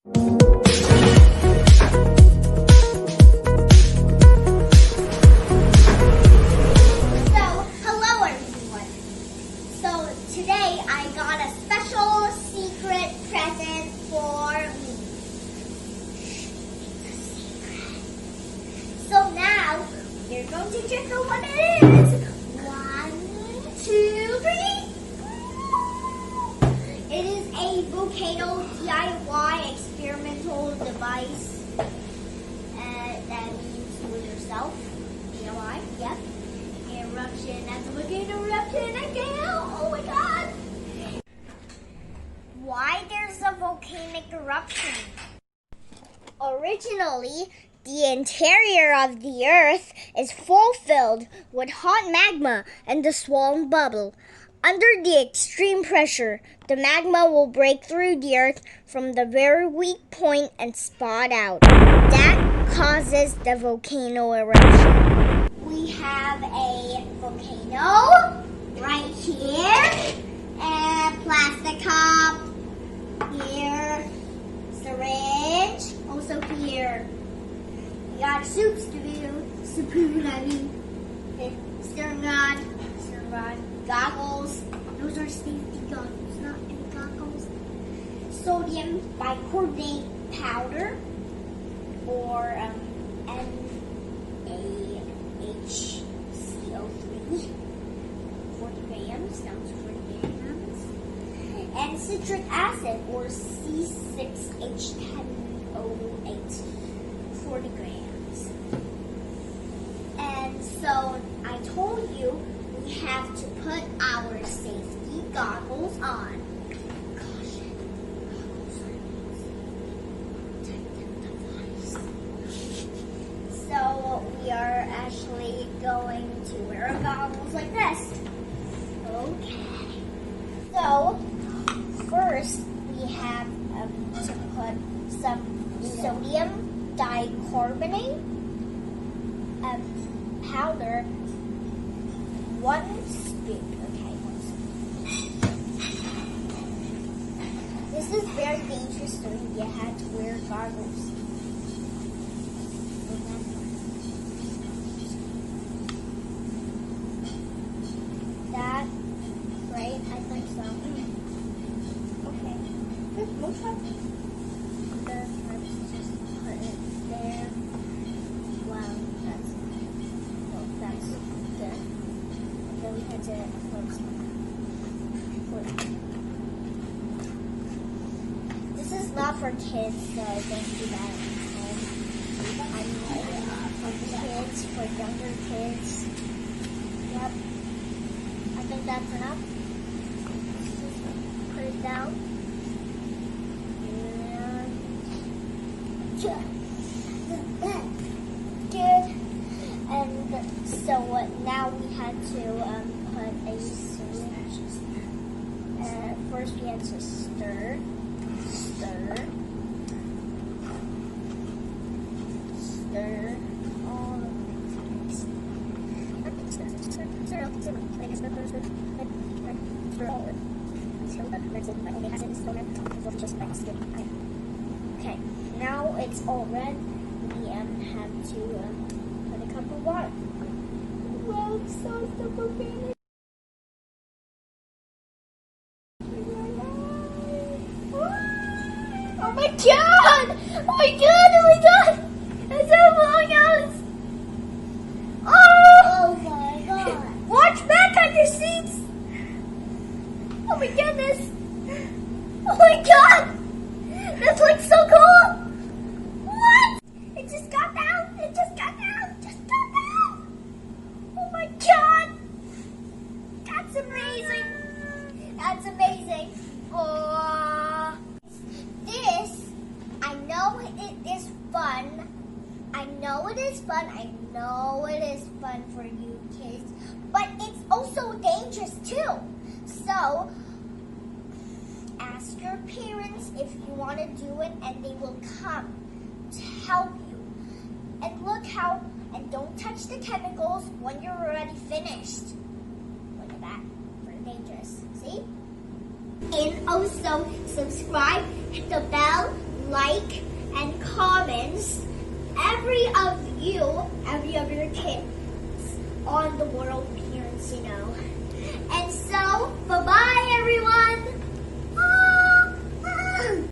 hello everyone. So today I got a special secret present for me. It's a secret. So now you're going to check out what it is. 1, 2, 3. It is a volcano DIY experimental device. That means do it yourself. DIY, yep. Eruption, that's a volcano eruption again. Oh my god! Why there's a volcanic eruption? Originally, the interior of the Earth is filled with hot magma and a swollen bubble. Under the extreme pressure, the magma will break through the Earth from the very weak point and spot out. That causes the volcano eruption. We have a volcano right here, and plastic cup here, syringe also here. We got soups to do, spoon stirring rod, goggles. Those are safety goggles, not any goggles. Sodium bicarbonate powder, or NaHCO3, 40 grams, that was 40 grams, and citric acid, or C6H10O8, 40 grams. And so I told you we have to put our safety goggles on. Caution, goggles are so we are actually going to wear our goggles like this. Okay. So first we have to put some sodium bicarbonate powder. 1 spoon. Okay, 1 spoon. This is very dangerous, so you have to wear goggles. That, right? I think so. Okay. Let's just put it there. Wow, that's good. Then we had to close. This is not for kids, so don't do that at home. I'm for kids, for younger kids. Yep. I think that's enough. Just put it down. And good. And so now we had to put a syringe. First we had to stir. All of these. Okay, now it's all red. We have to put a cup of water. Well, it's so stupid. Oh my god! Oh my god! Oh my god! It's so blowing out! Oh my god! Watch back on your seats! Oh my goodness! Oh my god! This looks so cool! What? It just got down! It just got down! Just got down! Oh my god! That's amazing! That's amazing! Oh, this, I know it is fun. I know it is fun. I know it is fun for you kids. But it's also dangerous too. So, ask your parents if you want to do it, and they will come to help you. And look how, and don't touch the chemicals when you're already finished. Look at that, very dangerous, see? And also subscribe, hit the bell, like, times every of your kids on the world appearance, And so, bye-bye.